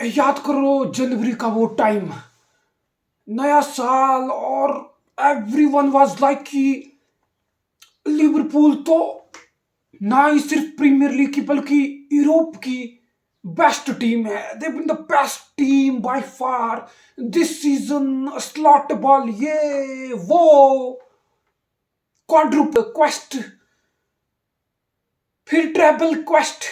याद करो जनवरी का वो टाइम, नया साल, और एवरीवन वाज लाइक कि लिवरपूल तो ना ही सिर्फ प्रीमियर लीग की बल्कि यूरोप की बेस्ट टीम है। They been the best team by far this season. Slot ball, ये वो क्वाड्रुपल क्वेस्ट, फिर ट्रेबल क्वेस्ट,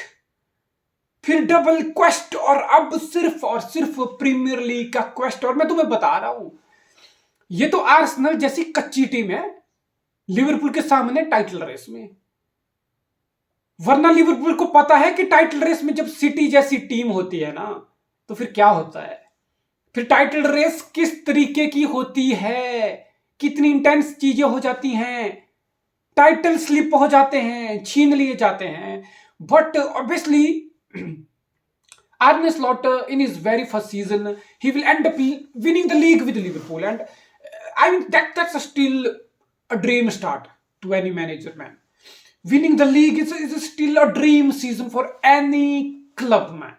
फिर डबल क्वेस्ट, और अब सिर्फ और सिर्फ प्रीमियर लीग का क्वेस्ट। और मैं तुम्हें बता रहा हूं, ये तो आर्सेनल जैसी कच्ची टीम है लिवरपूल के सामने टाइटल रेस में। वरना लिवरपूल को पता है कि टाइटल रेस में जब सिटी जैसी टीम होती है ना, तो फिर क्या होता है, फिर टाइटल रेस किस तरीके की होती है, कितनी इंटेंस चीजें हो जाती हैं, टाइटल स्लिप हो जाते हैं, छीन लिए जाते हैं। But obviously Arne Slot in his very first season, he will end up winning the league with Liverpool, and I mean that's still a dream start to any manager, man. Winning the league is still a dream season for any club, man.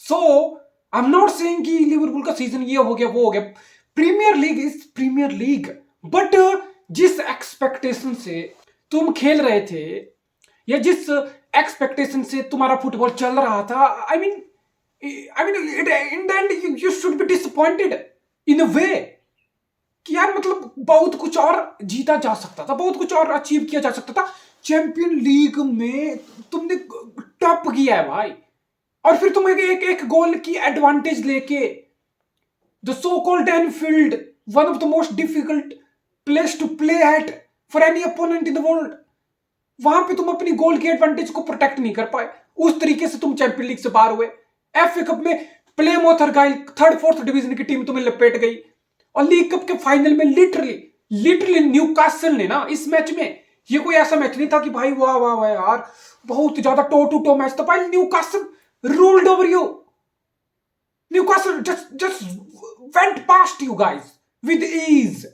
So I'm not saying कि Liverpool का season ये हो गया वो हो गया। Premier League is Premier League, but जिस expectation से तुम खेल रहे थे या जिस एक्सपेक्टेशन से तुम्हारा फुटबॉल चल रहा था, I mean, in the end, you should be disappointed in a way कि यार मतलब बहुत कुछ और जीता जा सकता था, बहुत कुछ और अचीव किया जा सकता था। चैंपियन लीग में तुमने टॉप किया है भाई, और फिर तुम एक गोल की एडवांटेज लेके the so called Anfield, one of the most difficult place to play at for any opponent in the world, वहां पे तुम अपनी गोल की एडवांटेज को प्रोटेक्ट नहीं कर पाए। उस तरीके से तुम चैंपियन लीग से बाहर हुए। एफए कप में प्लेमोथ अर्गाइल थर्ड फोर्थ डिवीजन की टीम तुम्हें लपेट गई, और लीग कप के फाइनल में लिटरली न्यूकासल ने ना, इस मैच में ये कोई ऐसा मैच नहीं था कि भाई वाह वाह वाह यार बहुत ज्यादा टो टू टो मैच था भाई। Newcastle ruled over you. Newcastle just went past you guys with ease,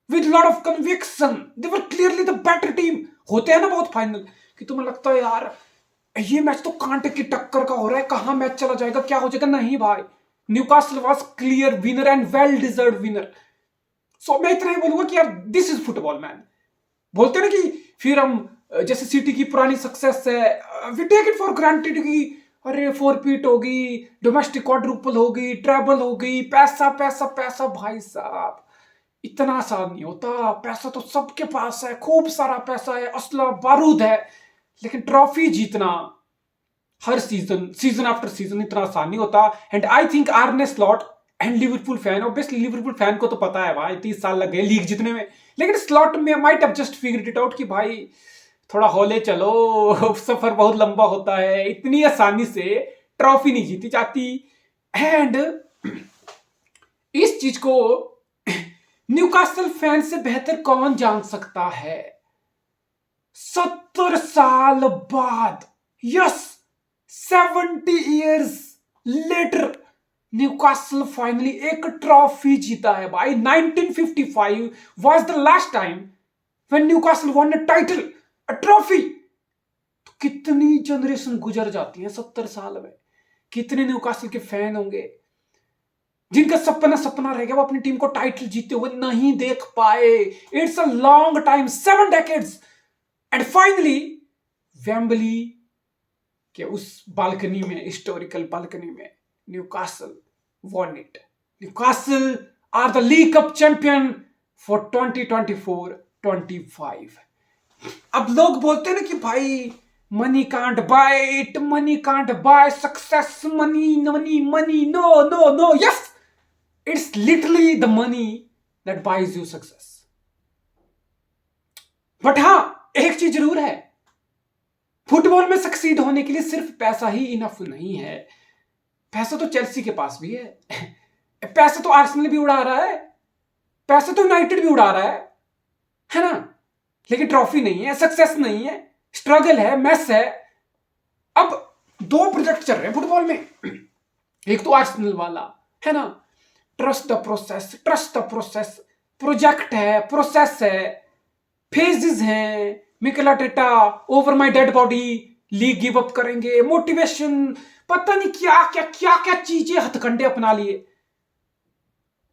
with lot of conviction. They were clearly the better team. होते हैं ना बहुत फाइनल कि तुम्हें लगता है यार ये मैच तो कांटे की टक्कर का हो रहा है, कहां मैच चला जाएगा, क्या हो जाएगा। नहीं भाई, Newcastle was clear winner and well deserve winner. So मैं इतना ही बोलूंगा कि यार दिस इज फुटबॉल, मैन। बोलते हैं ना कि फिर हम जैसे सिटी की पुरानी सक्सेस है, we take it for granted कि अरे फोरपीट होगी, डोमेस्टिक क्वाड्रुपल होगी, ट्रेबल हो गई, पैसा पैसा पैसा। भाई साहब इतना आसान नहीं होता। पैसा तो सबके पास है, खूब सारा पैसा है, असला बारूद है, लेकिन ट्रॉफी जीतना हर सीजन आफ्टर सीजन इतना आसान नहीं होता। And I think आर्ने slot and Liverpool fan, obviously Liverpool fan को तो पता है भाई 30 साल लग गए लीग जीतने में, लेकिन स्लॉट में might have just figured it out कि भाई थोड़ा हौले चलो, सफर बहुत लंबा होता है, इतनी आसानी से ट्रॉफी नहीं जीती जाती। एंड इस चीज को न्यूकासल फैन से बेहतर कौन जान सकता है। 70 साल बाद, yes 70 years later, Newcastle finally एक ट्रॉफी जीता है भाई। 1955 was the last time when Newcastle von a title, a trophy. तो कितनी जनरेशन गुजर जाती है 70 साल में। कितने न्यूकासल के फैन होंगे जिनका सपना रह गया, वो अपनी टीम को टाइटल जीते हुए नहीं देख पाए। It's a long time, 7 decades, and finally Wembley के उस बालकनी में, हिस्टोरिकल बालकनी में, Newcastle won it. Newcastle are the League Cup champion for 2024-25. अब लोग बोलते हैं ना कि भाई money can't buy it, money can't buy success, money money money, no no no, yes it's literally the money that buys you success. But हां, एक चीज जरूर है, फुटबॉल में सक्सीड होने के लिए सिर्फ पैसा ही इनफ नहीं है। पैसा तो चेल्सी के पास भी है, पैसा तो आर्सेनल भी उड़ा रहा है, पैसा तो यूनाइटेड भी उड़ा रहा है ना, लेकिन ट्रॉफी नहीं है, सक्सेस नहीं है, स्ट्रगल है, मैस है। अब 2 प्रोजेक्ट चल रहे हैं फुटबॉल में, एक तो आर्सेनल वाला है ना, trust the process, trust the process, project है, प्रोसेस है, फेजेस हैं, Mikel Arteta, over my dead body, league give up करेंगे, मोटिवेशन, पता नहीं क्या क्या क्या क्या चीजें हथकंडे अपना लिए,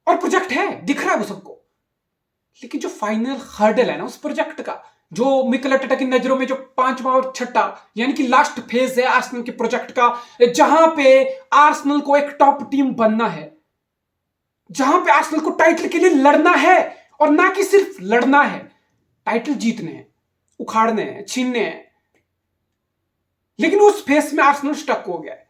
और प्रोजेक्ट है, दिख रहा है वो सबको। लेकिन जो फाइनल हर्डल है ना उस प्रोजेक्ट का, जो मिकेल आर्टेटा की नजरों में जो पांचवा और छठा यानी कि लास्ट फेज है आर्सेनल के प्रोजेक्ट का, जहां पे आर्सेनल को एक टॉप टीम बनना है, जहां पे आर्सेनल को टाइटल के लिए लड़ना है, और ना कि सिर्फ लड़ना है, टाइटल जीतने हैं, उखाड़ने हैं, छीनने हैं। लेकिन उस फेस में आर्सेनल स्टक हो गया है।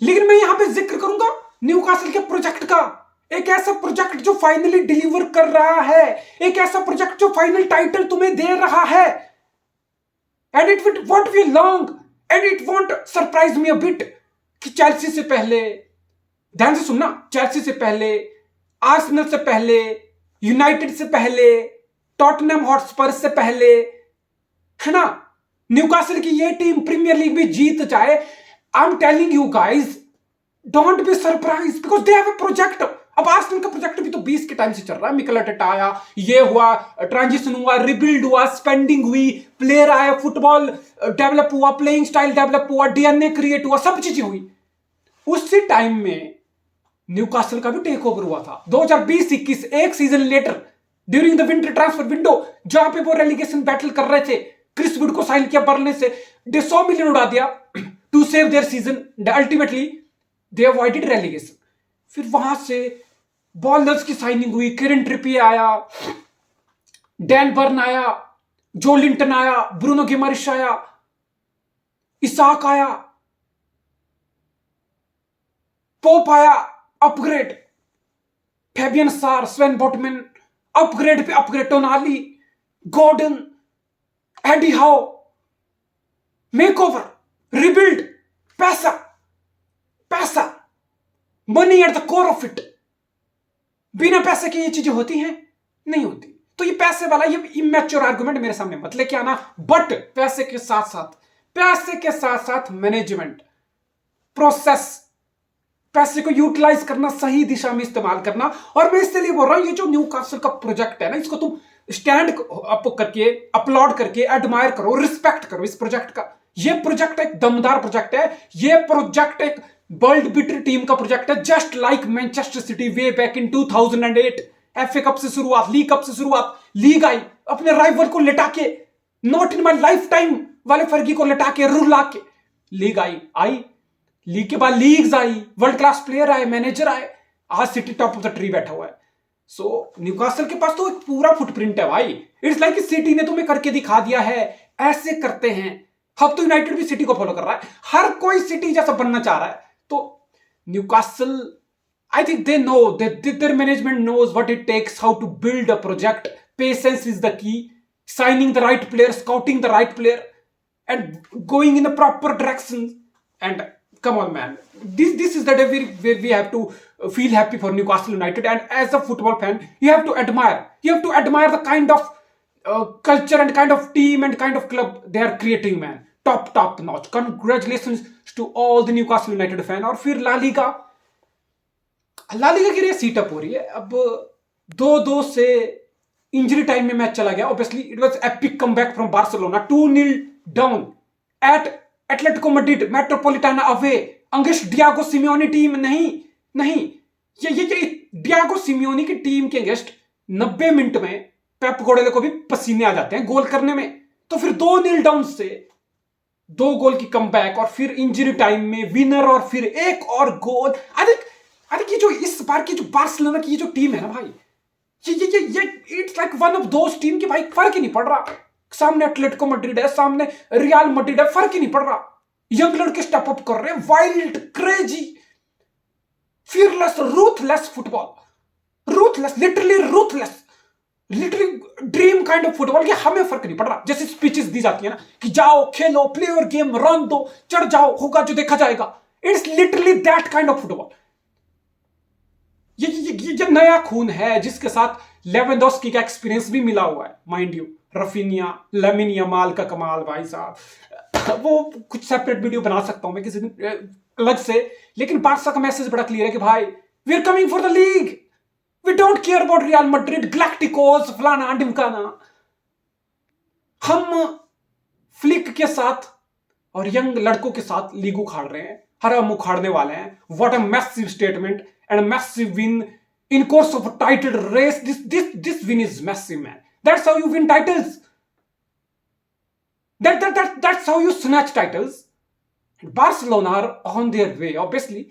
लेकिन मैं यहां पे जिक्र करूंगा न्यूकासल के प्रोजेक्ट का, एक ऐसा प्रोजेक्ट जो फाइनली डिलीवर कर रहा है, एक ऐसा प्रोजेक्ट जो फाइनल टाइटल तुम्हें दे रहा है, and it won't be long, and it won't surprise me a bit कि चेल्सी से पहले, ध्यान से सुनना, चेल्सी से पहले, आर्सेनल से पहले, यूनाइटेड से पहले, टॉटनहम हॉटस्पर से पहले, है ना, न्यूकासल की ये टीम प्रीमियर लीग भी जीत जाए। I am telling you guys, don't be surprise because they have a project. अब आर्सेनल का प्रोजेक्ट भी तो 20 के टाइम से चल रहा है। मिकेल आर्टेटा आया, ये हुआ, ट्रांजिशन हुआ, रिबिल्ड हुआ, स्पेंडिंग हुई, प्लेयर आया, फुटबॉल डेवलप हुआ, प्लेइंग स्टाइल डेवलप हुआ, डीएनए क्रिएट हुआ, सब चीजें हुई। उसी टाइम में न्यूकासल का भी टेक ओवर हुआ था 2020-21, एक season later, during the winter transfer window, जहां पे वो रेलीगेशन बैटल कर रहे थे। क्रिस वुड को साइन किया बर्नले से, 150 मिलियन उड़ा दिया to save their season, ultimately they avoided relegation. फिर वहां से बॉलर्स की साइनिंग हुई, किरन ट्रिपियर आया, डैन बर्न आया, जो लिंटन आया, ब्रूनो गिमारिश आया, इसाक आया, पोप आया, upgrade, Fabian Schär, Sven Botman, upgrade पे upgrade, Tonali, Gordon, Eddie Howe, makeover, rebuild, पैसा, पैसा, money at the core of it. बिना पैसे के ये चीजें होती हैं? नहीं होती। तो ये पैसे वाला ये इमैच्योर आर्गुमेंट मेरे सामने मत लेके आना। बट पैसे के साथ साथ मैनेजमेंट, प्रोसेस, पैसे को यूटिलाइज करना, सही दिशा में इस्तेमाल करना। और मैं इसलिए बोल रहा हूं, ये जो न्यूकासल का प्रोजेक्ट है ना, इसको तुम स्टैंड अप करके, अपलॉड करके, एडमायर करो, रिस्पेक्ट करो इस प्रोजेक्ट का। ये प्रोजेक्ट एक दमदार प्रोजेक्ट है। ये प्रोजेक्ट एक वर्ल्ड बीटर टीम का प्रोजेक्ट है, just like Manchester city way back in 2008। FA cup से शुरुआत, लीग कप से शुरुआत, लीग आई, अपने राइवल को लिटा के, not in my life time वाले फर्गी को लिटा के, रुला के लीग आई, लीग के बाद लीग्स आई, वर्ल्ड क्लास प्लेयर आए, मैनेजर आए, आज city top of the tree बैठा हुआ है। सो न्यूकासल के पास तो एक पूरा फुटप्रिंट है भाई। इट्स लाइक सिटी ने तुम्हें करके दिखा दिया है, ऐसे करते हैं। अब तो यूनाइटेड भी सिटी को फॉलो कर रहा है, हर कोई सिटी जैसा बनना चाह रहा है। तो Newcastle, I think they know that their management knows what it takes, how to build a project. Patience is the key. Signing the right player, scouting the right player, and going in a proper direction. And come on, man, this is the day where we have to feel happy for Newcastle United. And as a football fan, you have to admire. You have to admire the kind of culture and kind of team and kind of club they are creating, man. Top notch. Congratulations to all the Newcastle United fan. और फिर La Liga की race sit-up हो रही है। अब 2-2 से injury time में match चला गया। Obviously it was epic comeback from Barcelona, 2-0 down at Atletico Madrid Metropolitano away against Diego Simeone team. नहीं, ये डियागो सिमियोनी की टीम के अगेंस्ट 90 मिनट में पेप गार्डियोला को भी पसीने आ जाते हैं गोल करने में। तो फिर 2-0 डाउन से 2 गोल की कमबैक, और फिर इंजरी टाइम में विनर, और फिर एक और गोल। अरे ये जो इस बार की जो बार्सिलोना की ये जो टीम है ना भाई, ये it's like one of those team की भाई, फर्क ही नहीं पड़ रहा। सामने एटलेटिको मैड्रिड है, सामने रियल मैड्रिड है, फर्क ही नहीं पड़ रहा। यंग लड़के स्टेप अप कर रहे हैं, wild, crazy, fearless, ruthless football, ruthless, literally dream kind of football. ये हमें फर्क नहीं पड़ रहा। जैसे स्पीचेस दी जाती है ना कि जाओ खेलो, प्ले योर गेम, रन दो, चढ़ जाओ, होगा जो देखा जाएगा। It's literally that kind of football. ये नया खून है जिसके साथ लेवेंडोस्की का एक्सपीरियंस भी मिला हुआ है, mind you. Raphinha, Lamine Yamal का कमाल भाई साहब, वो कुछ सेपरेट वीडियो बना सकता हूं मैं किसी दिन अलग से। लेकिन बार्सा का मैसेज बड़ा क्लियर है कि भाई we are coming for the league, we don't care about Real Madrid, galacticos, फलाना ढिमकाना। हम फ्लिक के साथ और यंग लड़कों के साथ लीग उखाड़ रहे हैं, हरम उखाड़ने वाले हैं. What a massive statement and massive win in course of a title race. This win is massive, man. That's how you win titles. That's how you snatch titles. Barcelona are on their way, obviously.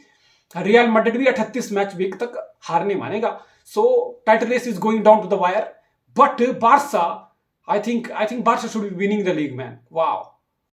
Real Madrid भी 38 match week तक हार नहीं मानेगा. So title race is going down to the wire. But Barca, I think Barca should be winning the league, man. Wow.